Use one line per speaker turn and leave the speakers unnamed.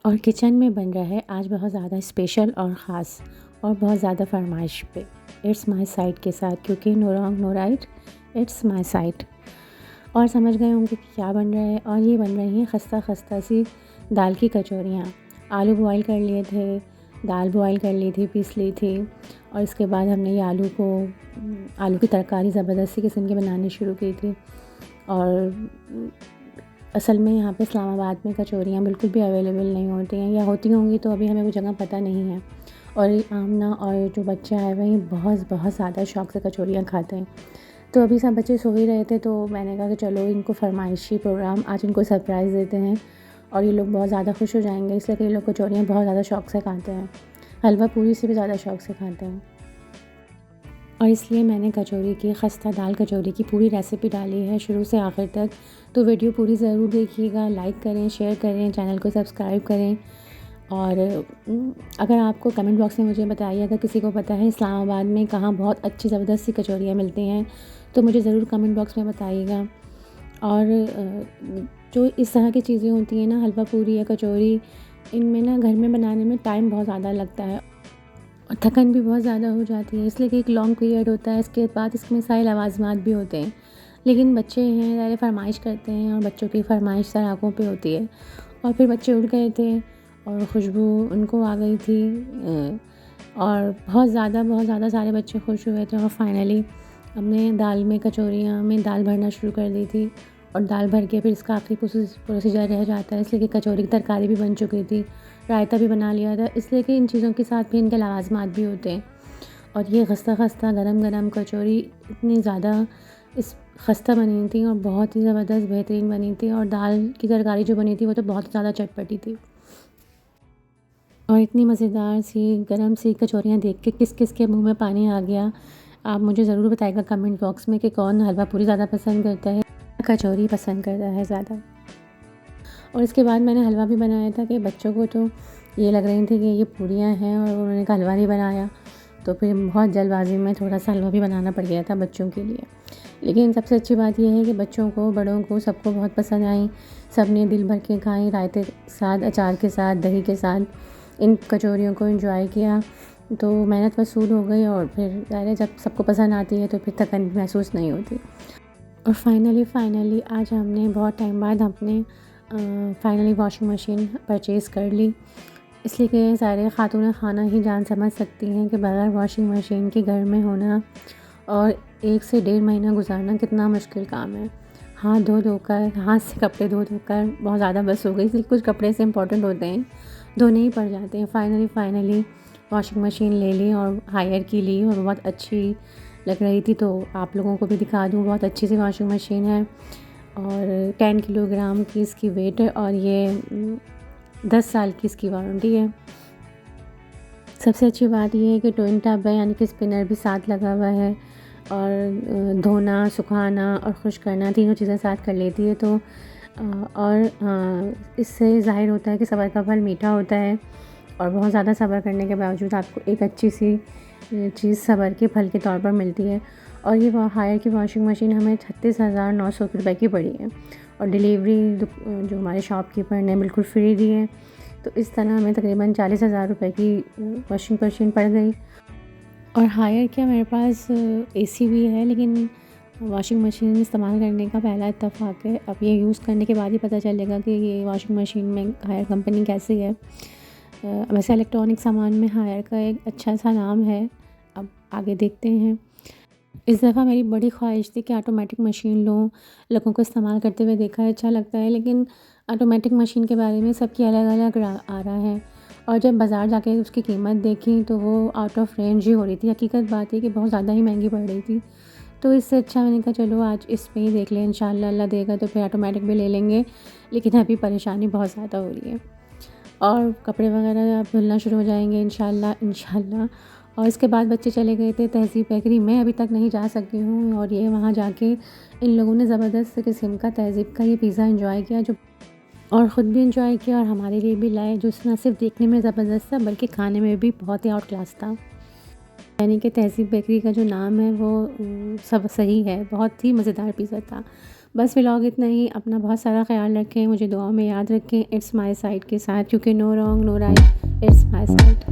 और किचन में बन रहा है आज बहुत ज़्यादा स्पेशल और ख़ास और बहुत ज़्यादा फरमाइश पे इट्स माय साइड के साथ, क्योंकि no wrong no right, it's my side. और समझ गए होंगे कि क्या बन रहा है। और ये बन रही हैं खस्ता खस्ता सी दाल की कचौरियाँ। आलू बॉयल कर लिए थे, दाल बॉयल कर ली थी, पीस ली थी, और इसके बाद हमने ये आलू की तरकारी ज़बरदस्ती किस्म की बनानी शुरू की थी। और असल में यहाँ पे इस्लामाबाद में कचौरियाँ बिल्कुल भी अवेलेबल नहीं होती हैं, या होती होंगी तो अभी हमें वो जगह पता नहीं है। और ये आमना और जो बच्चे आए हुए हैं बहुत बहुत ज़्यादा शौक़ से कचौरियाँ खाते हैं। तो अभी सब बच्चे सो ही रहे थे, तो मैंने कहा कि चलो इनको फरमाइशी प्रोग्राम आज इनको सरप्राइज़ देते हैं और ये लोग बहुत ज़्यादा खुश हो जाएंगे, इसलिए कि ये लोग कचौरियाँ बहुत ज़्यादा शौक़ से खाते हैं। हलवा पूरी से भी ज़्यादा शौक़ से खाते हैं। और इसलिए मैंने खस्ता दाल कचौरी की पूरी रेसिपी डाली है शुरू से आखिर तक। तो वीडियो पूरी ज़रूर देखिएगा, लाइक करें, शेयर करें, चैनल को सब्सक्राइब करें। और अगर आपको कमेंट बॉक्स में मुझे बताइए, अगर किसी को पता है इस्लामाबाद में कहाँ बहुत अच्छी ज़बरदस्त सी कचौरियाँ मिलती हैं तो मुझे ज़रूर कमेंट बॉक्स में बताइएगा। और जो इस तरह की चीज़ें होती हैं ना, हलवा पूरी या कचौरी, इनमें ना घर में बनाने में टाइम बहुत ज़्यादा लगता है और थकन भी बहुत ज़्यादा हो जाती है, इसलिए कि एक लॉन्ग पीरियड होता है। इसके बाद इसमें सारे लवाज़मात भी होते हैं, लेकिन बच्चे हैं सारे फरमाइश करते हैं और बच्चों की फरमाइश सर आँखों पे होती है। और फिर बच्चे उठ गए थे और खुशबू उनको आ गई थी, और बहुत ज़्यादा सारे बच्चे खुश हुए थे। और फाइनली हमने दाल में कचौरियाँ में दाल भरना शुरू कर दी थी, और दाल भर के फिर इसका आखिरी प्रोसीजर रह जाता है, इसलिए कि कचौरी की तरकारी भी बन चुकी थी, रायता भी बना लिया था, इसलिए कि इन चीज़ों के साथ भी इनके लवाज़मात भी होते हैं। और ये खस्ता खस्ता गरम गरम कचौरी इतनी ज़्यादा इस खस्ता बनी थी और बहुत ही ज़बरदस्त बेहतरीन बनी थी, और दाल की तरकारी जो बनी थी वो तो बहुत ज़्यादा चटपटी थी। और इतनी मज़ेदार सी गरम सी कचौरियाँ देख के किस किस के मुँह में पानी आ गया। आप मुझे ज़रूर बताइएगा कमेंट बॉक्स में कि कौन हलवा पूरी ज़्यादा पसंद करता है, कचौरी पसंद करता है ज़्यादा। और इसके बाद मैंने हलवा भी बनाया था कि बच्चों को तो ये लग रही थी कि ये पूरियाँ हैं, और उन्होंने कहा हलवा नहीं बनाया, तो फिर बहुत जल्दबाज़ी में थोड़ा सा हलवा भी बनाना पड़ गया था बच्चों के लिए। लेकिन सबसे अच्छी बात ये है कि बच्चों को, बड़ों को, सबको बहुत पसंद आई। सब ने दिल भर के खाई, रायते के साथ, अचार के साथ, दही के साथ इन कचौरियों को एंजॉय किया। तो मेहनत वसूल हो गई, और फिर ज़ाहिर है जब सबको पसंद आती है तो फिर थकन महसूस नहीं होती। और फाइनली आज हमने बहुत टाइम बाद फाइनली वॉशिंग मशीन परचेज़ कर ली, इसलिए कि सारे खातून खाना ही जान समझ सकती हैं कि बगैर वॉशिंग मशीन के घर में होना और 1 से 1.5 महीना गुजारना कितना मुश्किल काम है। हाथ से कपड़े धो धोकर बहुत ज़्यादा बस हो गई, इसलिए कुछ कपड़े से इम्पोर्टेंट होते हैं, धोने ही पड़ जाते हैं। फाइनली वॉशिंग मशीन ले ली और हायर की ली, और बहुत अच्छी लग रही थी, तो आप लोगों को भी दिखा दूँ। बहुत अच्छी सी वॉशिंग मशीन है, और 10 किलोग्राम की इसकी वेट है, और ये 10 साल की इसकी वारंटी है। सबसे अच्छी बात ये है कि ट्विन टब है, यानी कि स्पिनर भी साथ लगा हुआ है, और धोना, सुखाना और खुश करना तीनों चीज़ें साथ कर लेती है। तो इससे ज़ाहिर होता है कि सब्र का फल मीठा होता है, और बहुत ज़्यादा सब्र करने के बावजूद आपको एक अच्छी सी चीज़ सब्र के फल के तौर पर मिलती है। और ये हायर की वॉशिंग मशीन हमें 36,900 रुपये की पड़ी है, और डिलीवरी जो हमारे शॉपकीपर ने बिल्कुल फ्री दी है। तो इस तरह हमें तकरीबन 40,000 रुपये की वॉशिंग मशीन पड़ गई। और हायर क्या, मेरे पास एसी भी है, लेकिन वॉशिंग मशीन इस्तेमाल करने का पहला इत्तेफाक है। अब ये यूज़ करने के बाद ही पता चलेगा कि ये वॉशिंग मशीन में हायर कंपनी कैसी है। वैसे इलेक्ट्रॉनिक सामान में हायर का एक अच्छा सा नाम है, अब आगे देखते हैं। इस दफ़ा मेरी बड़ी ख्वाहिश थी कि ऑटोमेटिक मशीन लूँ, लोगों को इस्तेमाल करते हुए देखा है, अच्छा लगता है, लेकिन ऑटोमेटिक मशीन के बारे में सबकी अलग-अलग आ रहा है। और जब बाज़ार जाके उसकी कीमत देखी तो वो आउट ऑफ रेंज ही हो रही थी। हकीकत बात है कि बहुत ज़्यादा ही महंगी पड़ रही थी। तो इससे अच्छा मैंने कहा चलो आज इस पे ही देख लें, इंशाल्लाह अल्लाह देगा तो फिर ऑटोमेटिक भी ले लेंगे, लेकिन अभी परेशानी बहुत ज़्यादा हो रही है। और कपड़े वगैरह अब धुलना शुरू हो जाएंगे इंशाल्लाह। और इसके बाद बच्चे चले गए थे तहज़ीब बेकरी, मैं अभी तक नहीं जा सकी हूँ, और ये वहाँ जाके इन लोगों ने ज़बरदस्त किस्म का तहज़ीब का ये पिज़्ज़ा एंजॉय किया, जो और ख़ुद भी एंजॉय किया और हमारे लिए भी लाए, जो न सिर्फ देखने में ज़बरदस्त था बल्कि खाने में भी बहुत ही आउट क्लास था। यानी कि तहज़ीब बेकरी का जो नाम है वो सब सही है, बहुत ही मज़ेदार पिज़्ज़ा था। बस व्लॉग इतना ही। अपना बहुत सारा ख्याल रखें, मुझे दुआओं में याद रखें। इट्स माय साइड के साथ, क्योंकि no wrong no right, it's my side.